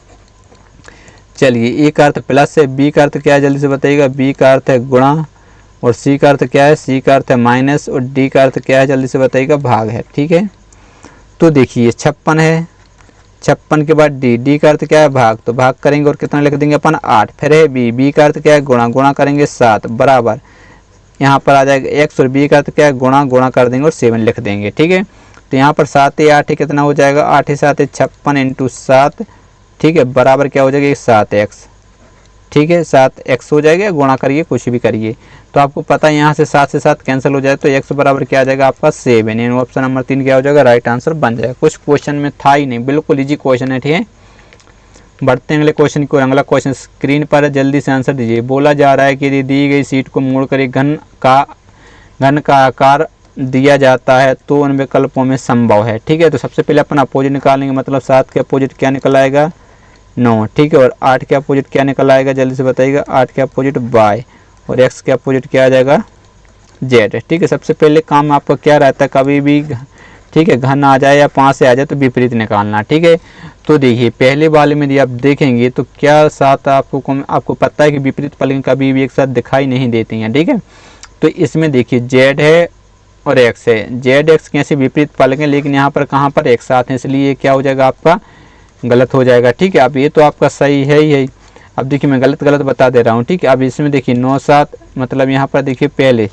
चलिए ए का अर्थ प्लस है, बी का अर्थ क्या है जल्दी से बताइएगा, बी का अर्थ है गुणा, और सी का अर्थ क्या है, सी का अर्थ है माइनस, और डी का अर्थ क्या है जल्दी से बताइएगा भाग है, ठीक है। तो देखिए 56 है, 56 के बाद डी का अर्थ क्या है भाग, तो भाग करेंगे और कितना लिख देंगे अपन 8, फिर है बी का अर्थ क्या है गुणा करेंगे 7 बराबर, यहाँ पर आ जाएगा x, और बी का अर्थ क्या है गुणा कर देंगे और 7 लिख देंगे, ठीक है। तो यहाँ पर 7 या 8 कितना हो जाएगा, 8 या 7 56 इंटू 7, ठीक है, बराबर क्या हो जाएगा 7x, ठीक है, 7x हो जाएगा, गुणा करिए कुछ भी करिए, तो आपको पता है यहाँ से 7 से 7 कैंसिल हो जाए तो x बराबर क्या आ जाएगा आपका 7, यानी ऑप्शन नंबर 3 क्या हो जाएगा राइट आंसर बन जाएगा। कुछ क्वेश्चन में था ही नहीं, बिल्कुल इजी क्वेश्चन है, ठीक है। बढ़ते हैं अगले क्वेश्चन को। अगला क्वेश्चन स्क्रीन पर जल्दी से आंसर दीजिए। बोला जा रहा है कि यदि दी गई सीट को मोड़कर एक घन का आकार दिया जाता है तो उन विकल्पों में संभव है। ठीक है, तो सबसे पहले अपन अपोजिट निकालेंगे, मतलब 7 के अपोजिट क्या निकल आएगा 9। ठीक है, और 8 के अपोजिट क्या निकल आएगा जल्दी से बताइएगा। 8 के अपोजिट y और x के अपोजिट क्या आ जाएगा z। ठीक है, सबसे पहले काम आपका क्या रहता है, कभी भी ठीक है घन आ जाए या 5 से आ जाए तो विपरीत निकालना। ठीक है, तो देखिए पहले वाले में यदि आप देखेंगे तो क्या 7 आपको पता है कि विपरीत फलन कभी भी एक साथ दिखाई नहीं देती हैं। ठीक है, तो इसमें देखिए z है और x है, z x कैसे विपरीत फलन है, लेकिन यहाँ पर कहाँ पर एक साथ है, इसलिए क्या हो जाएगा आपका गलत हो जाएगा। ठीक है, अब ये तो आपका सही है ही है। अब देखिए मैं गलत बता दे रहा हूँ। ठीक है, अब इसमें देखिए 9 7 मतलब यहाँ पर देखिए पहले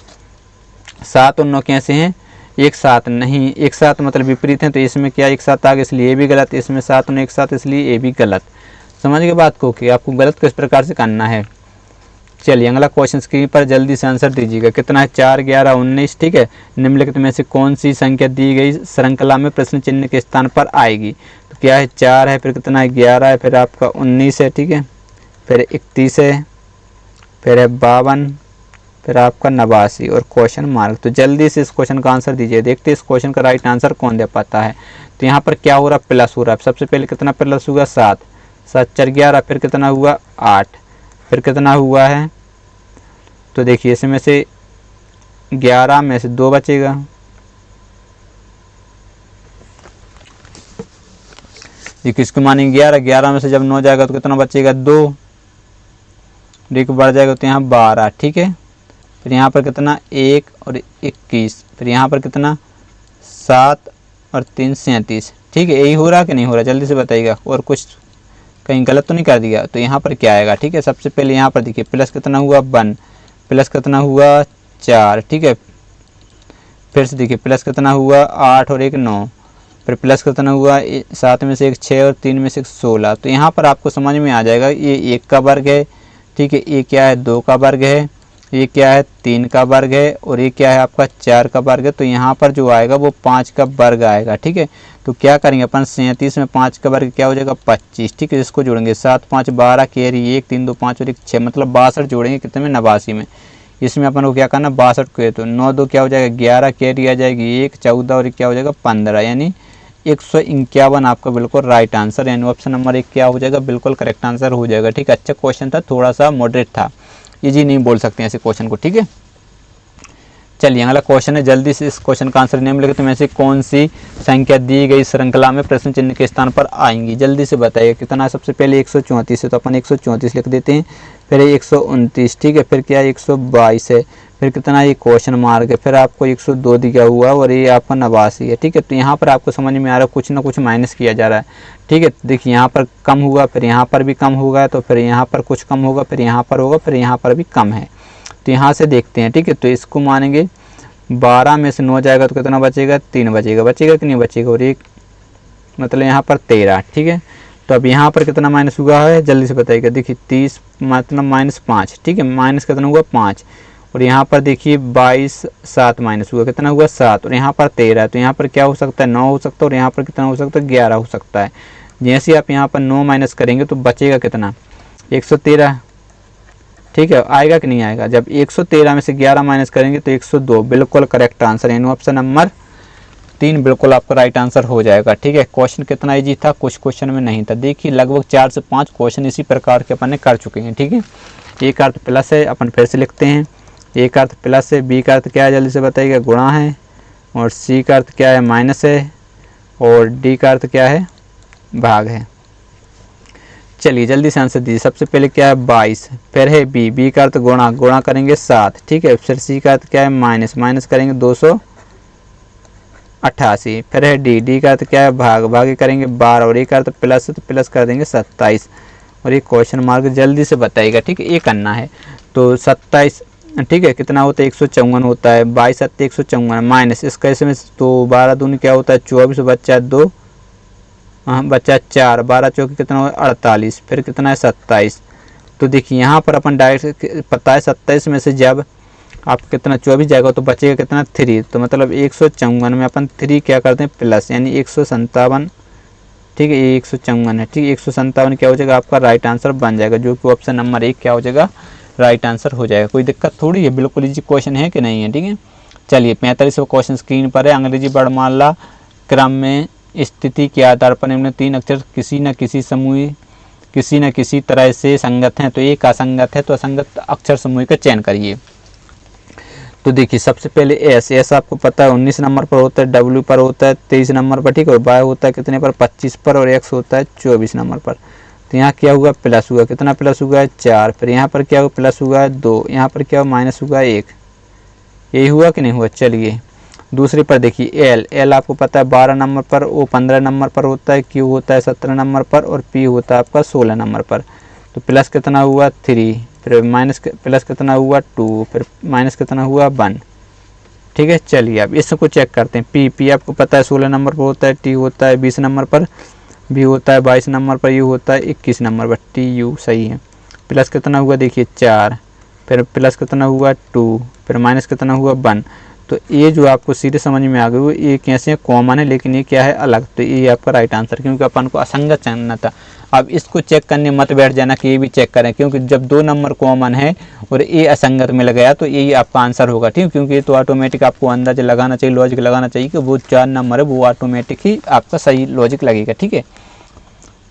7 और 9 कैसे हैं एक साथ नहीं, एक साथ मतलब विपरीत हैं, तो इसमें क्या एक साथ आ गया इसलिए ये भी गलत, इसमें 7 और 9 एक साथ इसलिए ये भी गलत। समझ गए बात को कि आपको गलत किस प्रकार से करना है। चलिए अगला क्वेश्चन स्क्रीन पर जल्दी से आंसर दीजिएगा। कितना है 4 11 19। ठीक है, निम्नलिखित में से कौन सी संख्या दी गई श्रृंखला में प्रश्न चिन्ह के स्थान पर आएगी। तो क्या है 4 है, फिर कितना है 11 है, फिर आपका 19 है। ठीक है, फिर 31 है, फिर है 52, फिर आपका 89 और क्वेश्चन मार्क। तो जल्दी से इस क्वेश्चन का आंसर दीजिए, देखते हैं इस क्वेश्चन का राइट आंसर कौन दे पाता है। तो यहाँ पर क्या हो रहा है प्लस हो रहा है। सबसे पहले कितना प्लस हुआ 7 7 4 11, फिर कितना हुआ 8, फिर कितना हुआ है, तो देखिए इसमें से 11 में से 2 बचेगा, देखिए इसको मानेंगे 11, 11 में से जब 9 जाएगा तो कितना बचेगा 2, देखिए बढ़ जाएगा तो यहाँ 12। ठीक है, फिर यहाँ पर कितना 1 और 21, फिर यहाँ पर कितना 7 और 3 37। ठीक है, यही हो रहा कि नहीं हो रहा जल्दी से बताइएगा, और कुछ कहीं गलत तो नहीं कर दिया। तो यहाँ पर क्या आएगा। ठीक है, सबसे पहले यहाँ पर देखिए प्लस कितना हुआ 1, प्लस कितना हुआ 4। ठीक है, फिर से देखिए प्लस कितना हुआ 8 और 1 9, फिर प्लस कितना हुआ 7 में से 1 6 और 3 में से 1 16। तो यहाँ पर आपको समझ में आ जाएगा ये 1 का वर्ग है। ठीक है, ये क्या है 2 का वर्ग है, ये क्या है 3 का वर्ग है, और ये क्या है आपका 4 का वर्ग है। तो यहाँ पर जो आएगा वो 5 का वर्ग आएगा। ठीक है, तो क्या करेंगे अपन 37 में 5 का वर्ग क्या हो जाएगा 25। ठीक है, इसको जोड़ेंगे 7 5 12 कैरी 1 3 2 5 और 1 6 मतलब 62 जोड़ेंगे कितने में 89 में। इसमें अपन को क्या करना 62 को, तो 9 2 क्या हो जाएगा 11 कैरी आ जाएगी 1 14 और क्या हो जाएगा 15, यानी 151 आपका बिल्कुल राइट आंसर, यानी ऑप्शन नंबर 1 क्या हो जाएगा बिल्कुल करेक्ट आंसर हो जाएगा। ठीक है, अच्छा क्वेश्चन था, थोड़ा सा मॉडरेट था, इजी नहीं बोल सकते ऐसे क्वेश्चन को। ठीक है, चलिए अगला क्वेश्चन है, जल्दी से इस क्वेश्चन का आंसर निम्नलिखित में से कौन सी संख्या दी गई श्रृंखला में प्रश्न चिन्ह के स्थान पर आएंगी। जल्दी से बताइए कितना है। सबसे पहले 134 है तो अपन 134 लिख देते हैं, फिर 129। ठीक है, फिर क्या है 122 है, फिर कितना है ये क्वेश्चन मार्क है, फिर आपको 102 दिया हुआ और ये आपका 89 है। ठीक है, तो यहाँ पर आपको समझ में आ रहा है कुछ ना कुछ माइनस किया जा रहा है। ठीक है, देखिए यहाँ पर कम हुआ, फिर यहाँ पर भी कम होगा, तो फिर यहाँ पर कुछ कम होगा, फिर यहाँ पर होगा, फिर यहाँ पर भी कम है। तो यहाँ से देखते हैं। ठीक है, तो इसको मानेंगे 12 में से 9 जाएगा तो कितना बचेगा 3 बचेगा, बचेगा कि नहीं बचेगा, और 1 मतलब यहाँ पर 13। ठीक है, तो अब यहाँ पर कितना माइनस हुआ है जल्दी से बताइएगा। देखिए 30 मतलब -5। ठीक है, माइनस कितना हुआ 5, और यहाँ पर देखिए 22 7 माइनस हुआ कितना हुआ 7, और यहाँ पर 13। तो यहाँ पर क्या हो सकता है 9 हो सकता है, और यहाँ पर कितना हो सकता है 11 हो सकता है। जैसे आप यहाँ पर 9 माइनस करेंगे तो बचेगा कितना 113। ठीक है, आएगा कि नहीं आएगा। जब 113 में से 11 माइनस करेंगे तो 102 बिल्कुल करेक्ट आंसर, यानी ऑप्शन नंबर 3 बिल्कुल आपका राइट आंसर हो जाएगा। ठीक है, क्वेश्चन कितना इजी था, कुछ क्वेश्चन में नहीं था। देखिए लगभग 4 से 5 क्वेश्चन इसी प्रकार के अपन ने कर चुके हैं। ठीक है, ए का अर्थ प्लस है, अपन फिर से लिखते हैं, ए का अर्थ प्लस है, बी का अर्थ क्या है जल्दी से बताइएगा गुणा है, और सी का अर्थ क्या है माइनस है, और डी का अर्थ क्या है भाग है। चलिए जल्दी से आंसर दीजिए। सबसे पहले क्या है 22, फिर है बी, बी का अर्थ गुणा, गुणा करेंगे 7। ठीक है, फिर सी का अर्थ क्या है माइनस, माइनस करेंगे 288, फिर है डी, डी का अर्थ क्या है भाग, भागे करेंगे 12, और ए का अर्थ प्लस है तो प्लस कर देंगे 27, और ये क्वेश्चन मार्क जल्दी से बताइएगा। ठीक है, ये करना है तो 27। ठीक है, कितना होता है 154 होता है, 22 7 154 माइनस इसका इसमें तो 12 दूनी क्या होता है 24, बच्चा 2 बच्चा 4, 12 चौकी कितना हो 48, फिर कितना है 27। तो देखिए यहाँ पर अपन डायरेक्ट पता है 27 में से जब आप कितना 24 जाएगा तो बचेगा कितना 3, तो मतलब 154 में अपन 3 क्या करते हैं प्लस, यानी 157। ठीक है, ये 154 है। ठीक है, 157 क्या हो जाएगा आपका राइट आंसर बन जाएगा, जो कि ऑप्शन नंबर 1 क्या हो जाएगा राइट आंसर हो जाएगा। कोई दिक्कत थोड़ी है, बिल्कुल इजी क्वेश्चन है कि नहीं है। ठीक है, चलिए 45वां क्वेश्चन स्क्रीन पर है। अंग्रेजी वर्णमाला क्रम में स्थिति के आधार पर निम्न 3 अक्षर किसी न किसी तरह से संगत हैं, तो एक असंगत है, तो असंगत अक्षर समूह का चयन करिए। तो देखिए सबसे पहले एस आपको पता है 19 नंबर पर होता है, डब्ल्यू पर होता है 23 नंबर पर, ठीक है, और वाई होता है कितने पर 25 पर, और एक्स होता है 24 नंबर पर। तो यहाँ क्या हुआ प्लस हुआ, कितना प्लस हुआ है 4, फिर यहाँ पर क्या हुआ प्लस हुआ है 2, यहाँ पर क्या हुआ माइनस हुआ 1, यही हुआ कि नहीं हुआ। चलिए दूसरे पर देखिए एल आपको पता है 12 नंबर पर, ओ 15 नंबर पर होता है, क्यू होता है 17 नंबर पर, और पी होता है आपका 16 नंबर पर। तो प्लस कितना हुआ 3, फिर माइनस प्लस कितना हुआ 2, फिर माइनस कितना हुआ 1, ठीक है। चलिए अब इसको चेक करते हैं। पी आपको पता है 16 नंबर पर होता है, टी होता है 20 नंबर पर, बी होता है 22 नंबर पर, यू होता है 21 नंबर पर, टी यू सही है। प्लस कितना हुआ देखिए 4, फिर प्लस कितना हुआ 2, फिर माइनस कितना हुआ 1। तो ये जो आपको सीधे समझ में आ गई वो ये कैसे कॉमन है, लेकिन ये क्या है अलग, तो ये आपका राइट आंसर, क्योंकि अपन को असंगत चुनना था। अब इसको चेक करने मत बैठ जाना कि ये भी चेक करें, क्योंकि जब 2 नंबर कॉमन है और ये असंगत में लग गया तो यही आपका आंसर होगा, ठीक है। क्योंकि ये तो ऑटोमेटिक आपको अंदाजा लगाना चाहिए, लॉजिक लगाना चाहिए कि वो 4 नंबर है, वो ऑटोमेटिक ही आपका सही लॉजिक लगेगा, ठीक है।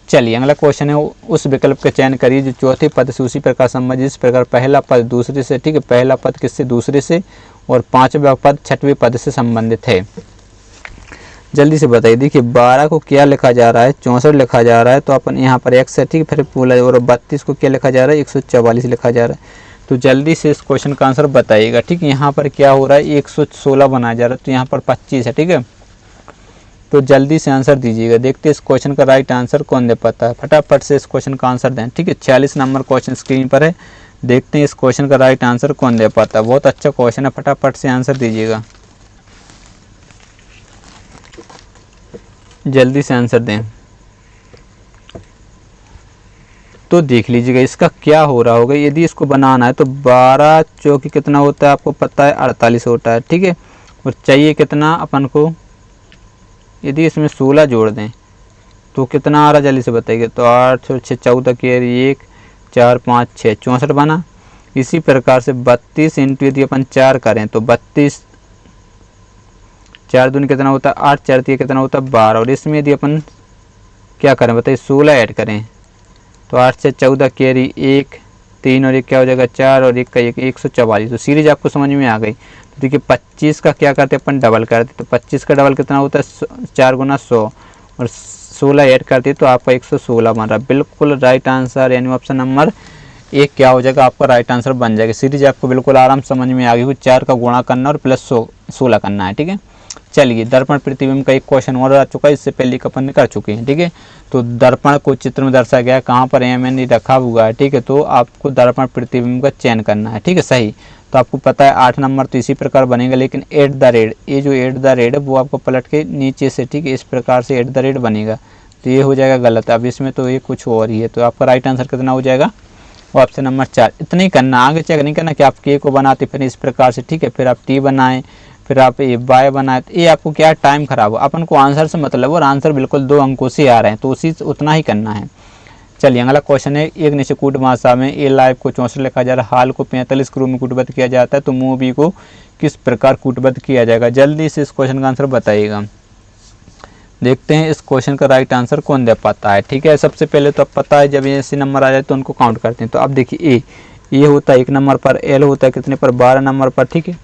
चलिए अगला क्वेश्चन है, उस विकल्प का चयन करिए जो चौथे पद से उसी प्रकार संबंधित, जिस प्रकार पहला पद दूसरे से, ठीक है, पहला पद किससे दूसरे से, और 5वां पद 6वें पद से संबंधित है। जल्दी से बताइए। देखिए 12 को क्या लिखा जा रहा है 64 लिखा जा रहा है, तो अपन यहाँ पर x है, ठीक है, फिर बोला, और 32 को क्या लिखा जा रहा है 144 लिखा जा रहा है। तो जल्दी से इस क्वेश्चन का आंसर बताइएगा, ठीक है। यहाँ पर क्या हो रहा है 116 बनाया जा रहा है, तो यहाँ पर 25 है, ठीक है। तो जल्दी से आंसर दीजिएगा, देखते हैं इस क्वेश्चन का राइट आंसर कौन दे पाता है। फटाफट से इस क्वेश्चन का आंसर दें, ठीक है। 46 नंबर क्वेश्चन स्क्रीन पर है, देखते हैं इस क्वेश्चन का राइट आंसर कौन दे पाता है। बहुत अच्छा क्वेश्चन है, फटाफट से आंसर दीजिएगा, जल्दी से आंसर दें। तो देख लीजिएगा इसका क्या हो रहा होगा। यदि इसको बनाना है तो 12 चौकी कितना होता है आपको पता है 48 होता है, ठीक है। और चाहिए कितना अपन को, यदि इसमें 16 जोड़ दें तो कितना आ रहा जल्दी से बताइए। तो 8 और 6 14 की 1 4 5 6 64 बना। इसी प्रकार से 32 इंटू यदि अपन 4 करें तो 32, 4 दूनी कितना होता है 8, 4 3 कितना होता है 12, और इसमें यदि अपन क्या करें बताइए 16 ऐड करें तो 8 से 14 कैरी 1 3 और 1 क्या हो जाएगा 4 और 1 का 1 144। तो सीरीज आपको समझ में आ गई। तो देखिए 25 का क्या करते हैं अपन डबल करते, तो 25 का डबल कितना होता है 4 गुना 100, और 16 ऐड करते तो आपका 116 बन रहा है। बिल्कुल राइट आंसर, यानी ऑप्शन नंबर 1 क्या हो जाएगा आपका राइट आंसर बन जाएगा। सीरीज आपको बिल्कुल आराम समझ में आ गई। 4 का गुणा करना और प्लस 16 करना है, ठीक है। चलिए दर्पण प्रतिबिंब का एक क्वेश्चन और आ चुका है, इससे पहले का अपन कर चुके हैं, ठीक है। तो दर्पण को चित्र में दर्शाया गया है, कहाँ पर MN रखा हुआ है, ठीक है। तो आपको दर्पण प्रतिबिंब का चयन करना है, ठीक है, सही। तो आपको पता है 8 नंबर तो इसी प्रकार बनेगा, लेकिन एट द रेट, ये जो एट द रेट है वो आपको पलट के नीचे से, ठीक है, इस प्रकार से एट द रेट बनेगा, तो ये हो जाएगा गलत। अब इसमें तो ये कुछ और ही है, तो आपका राइट आंसर कितना हो जाएगा ऑप्शन नंबर 4। इतना ही करना, आगे चेक नहीं करना कि आप के को बनाते फिर इस प्रकार से, ठीक है, फिर आप टी बनाएं, फिर आप ये वाई बनाए, तो ये आपको क्या टाइम खराब हो। अपन को आंसर से मतलब, और आंसर बिल्कुल 2 अंकों से आ रहे हैं, तो उसी उतना ही करना है। चलिए अगला क्वेश्चन है, एक निश्चित कूट भाषा में ए लाइव को 64 लिखा जा रहा है, हाल को 45 के रूप में कूटबद्ध किया जाता है, तो मूवी को किस प्रकार कूटबद्ध किया जाएगा। जल्दी से इस क्वेश्चन का आंसर बताइएगा, देखते हैं इस क्वेश्चन का राइट आंसर कौन दे पाता है, ठीक है। सबसे पहले तो अब पता है जब ऐसे नंबर आ जाए तो उनको काउंट करते हैं। तो अब देखिए ए होता है 1 नंबर पर, एल होता है कितने पर 12 नंबर पर, ठीक है,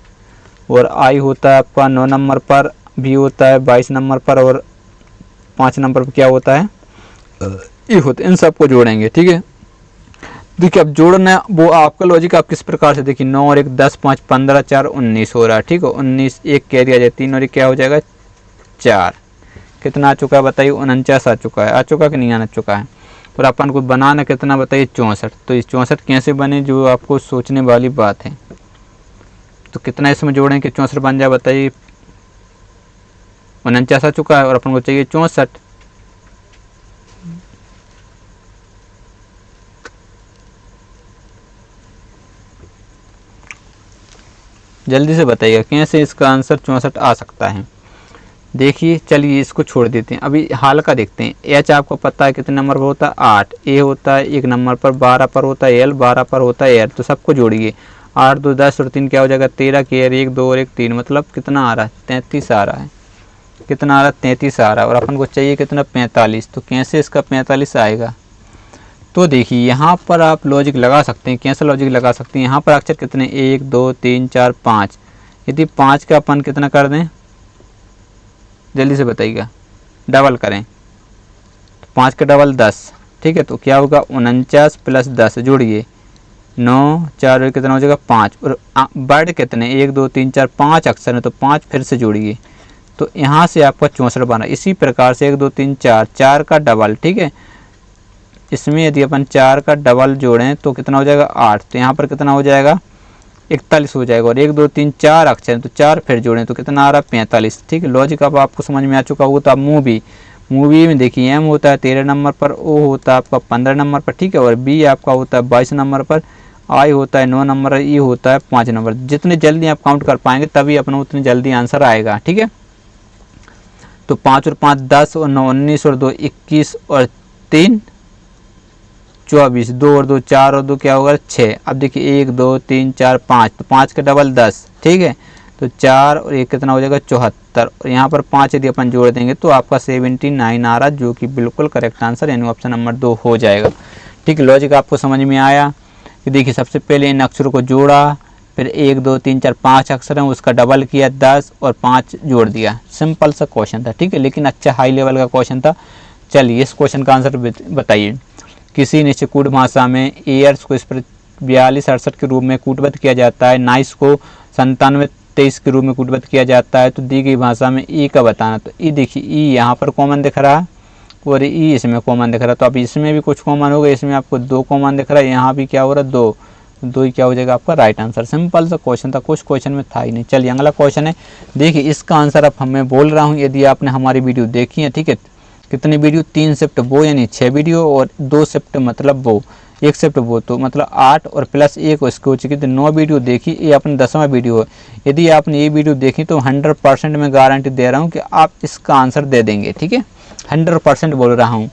और आई होता है आपका 9 नंबर पर, बी होता है 22 नंबर पर, और 5 नंबर पर क्या होता है ई होता है। इन सबको जोड़ेंगे, ठीक है। देखिए अब जोड़ना वो आपका लॉजिक आप किस प्रकार से, देखिए 9 और 1 10 5 15 4 19 हो रहा है, ठीक है। 19 1 कैरी आ जाए 3 और 1 क्या हो जाएगा 4, कितना आ चुका है बताइए 49 आ चुका है, आ चुका कि नहीं आ चुका है। और अपन को बनाना कितना बताइए 64। तो इस 64 कैसे बने जो आपको सोचने वाली बात है। तो कितना इसमें जोड़ें कि 64 बन जाए बताइए, 49 आ चुका है और अपन को चाहिए 64। जल्दी से बताइएगा कैसे इसका आंसर 64 आ सकता है। देखिए चलिए इसको छोड़ देते हैं, अभी हाल का देखते हैं। एच आपको पता है कितने नंबर पर होता है 8, ए होता है 1 नंबर पर, 12 पर होता है एल, 12 पर होता है एर, तो सबको जोड़िए 8 2 10 और 3 क्या हो जाएगा 13 की, और 1 2 और 1 3, मतलब कितना आ रहा है 33 आ रहा है। कितना आ रहा है 33 आ रहा है, और अपन को चाहिए कितना 45। तो कैसे इसका 45 आएगा? तो देखिए यहाँ पर आप लॉजिक लगा सकते हैं। कैसे लॉजिक लगा सकते हैं? यहाँ पर अक्षर कितने 1 2 3 4 5, यदि 5 का अपन कितना कर दें, जल्दी से बताइएगा, डबल करें तो 5 का डबल 10, ठीक है। तो क्या होगा 49 प्लस 10 जोड़िए 9 4 और कितना हो जाएगा 5, और वर्ड कितने 1 2 3 4 5 अक्षर है, तो 5 फिर से जोड़िए, तो यहाँ से आपका 64 बना। इसी प्रकार से 1 2 3 4, 4 का डबल, ठीक है। इसमें यदि अपन 4 का डबल जोड़ें तो कितना हो जाएगा 8, तो यहाँ पर कितना हो जाएगा 41 हो जाएगा। और 1 2 3 4 अक्षर है, तो 4 फिर जोड़ें तो कितना आ रहा है 45, ठीक है। लॉजिक अब आपको समझ में आ चुका होगा। तो आप मूवी में देखिए एम होता है 13 नंबर पर, ओ होता है आपका 15 नंबर पर, ठीक है, और बी आपका होता है 22 नंबर पर, आई होता है 9 नंबर पर, ई होता है 5 नंबर। जितने जल्दी आप काउंट कर पाएंगे तभी अपना उतनी जल्दी आंसर आएगा, ठीक है। तो 5 और 5 10 और 9 19 और 2 21 और 3 24, 2 और 2 4 और 2 क्या होगा 6। अब देखिए 1 2 3 4 5, तो 5 का डबल 10, ठीक है। तो 4 और 1 कितना हो जाएगा 74, और यहाँ पर 5 यदि अपन जोड़ देंगे तो आपका 79 आ रहा, जो कि बिल्कुल करेक्ट आंसर यानी ऑप्शन नंबर 2 हो जाएगा, ठीक है। लॉजिक आपको समझ में आया कि देखिए सबसे पहले इन अक्षरों को जोड़ा, फिर 1 2 3 4 5 अक्षर हैं उसका डबल किया 10 और 5 जोड़ दिया। सिंपल सा क्वेश्चन था, ठीक है, लेकिन अच्छा हाई लेवल का क्वेश्चन था। चलिए इस क्वेश्चन का आंसर बताइए। किसी निश्चित कूट भाषा में एयर्स को इस पर 42 68 के रूप में कूटबद्ध किया जाता है, नाइस को 97 23 के रूप में कूटबद्ध किया जाता है, तो दी गई भाषा में ई का बताना। तो ई देखिए ई यहाँ पर कॉमन दिख रहा है और ई इसमें कॉमन दिख रहा है, तो अब इसमें भी कुछ कॉमन होगा, इसमें आपको 2 कॉमन दिख रहा है, यहाँ भी क्या हो रहा है 2 ही क्या हो जाएगा आपका राइट आंसर। सिंपल सा क्वेश्चन था, कुछ क्वेश्चन में था ही नहीं। चलिए अगला क्वेश्चन है, देखिए इसका आंसर अब मैं बोल रहा हूँ, यदि आपने हमारी वीडियो देखी है, ठीक है, कितनी वीडियो 3 शिफ्ट वो यानी 6 वीडियो, और 2 शिफ्ट मतलब वो 1 शिफ्ट वो, तो मतलब 8 और प्लस 1 उसके हो चुकी, तो 9 वीडियो देखी, ये अपना 10वां वीडियो है। यदि आपने ये वीडियो देखी तो 100% मैं गारंटी दे रहा हूँ कि आप इसका आंसर दे देंगे, ठीक है, 100% बोल रहा हूँ।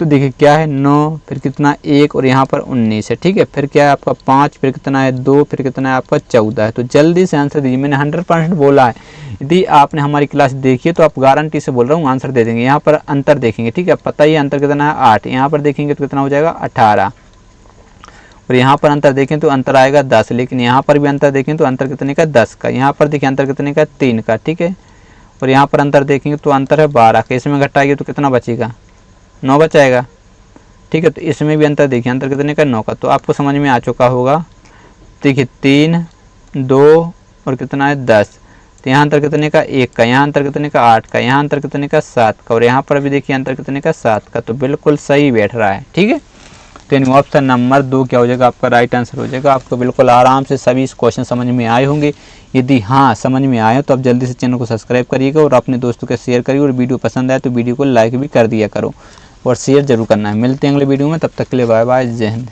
तो देखिए क्या है 9, फिर कितना 1 और यहाँ पर 19 है, ठीक है, फिर क्या है आपका 5, फिर कितना है 2, फिर कितना है आपका 14 है। तो जल्दी से आंसर दीजिए, मैंने 100% बोला है। यदि आपने हमारी क्लास देखी है तो आप गारंटी से बोल रहा हूँ आंसर दे देंगे। यहाँ पर अंतर देखेंगे, ठीक है, पता ही अंतर कितना है 8, यहाँ पर देखेंगे तो कितना हो जाएगा 18, और यहाँ पर अंतर देखें तो अंतर आएगा 10, लेकिन यहाँ पर भी अंतर देखें तो अंतर कितने का 10 का, यहाँ पर देखिए अंतर कितने का 3 का, ठीक है, और यहाँ पर अंतर देखेंगे तो अंतर है 12 का, इसमें घटाएंगे तो कितना बचेगा 9 बचाएगा, ठीक है। तो इसमें भी अंतर देखिए, अंतर कितने का 9 का, तो आपको समझ में आ चुका होगा। देखिए 3 2 और कितना है 10, तो यहाँ अंतर कितने का 1 का, यहाँ अंतर कितने का 8 का, यहाँ अंतर कितने का 7 का, और यहाँ पर भी देखिए अंतर कितने का 7 का, तो बिल्कुल सही बैठ रहा है, ठीक है। तो यानी ऑप्शन नंबर 2 क्या हो जाएगा आपका राइट आंसर हो जाएगा। आपको बिल्कुल आराम से सभी क्वेश्चन समझ में आए होंगे। यदि हाँ समझ में आए तो आप जल्दी से चैनल को सब्सक्राइब करिएगा और अपने दोस्तों के शेयर करिए, और वीडियो पसंद आए तो वीडियो को लाइक भी कर दिया करो और शेयर जरूर करना है। मिलते हैं अगले वीडियो में, तब तक के लिए बाय बाय, जय हिंद।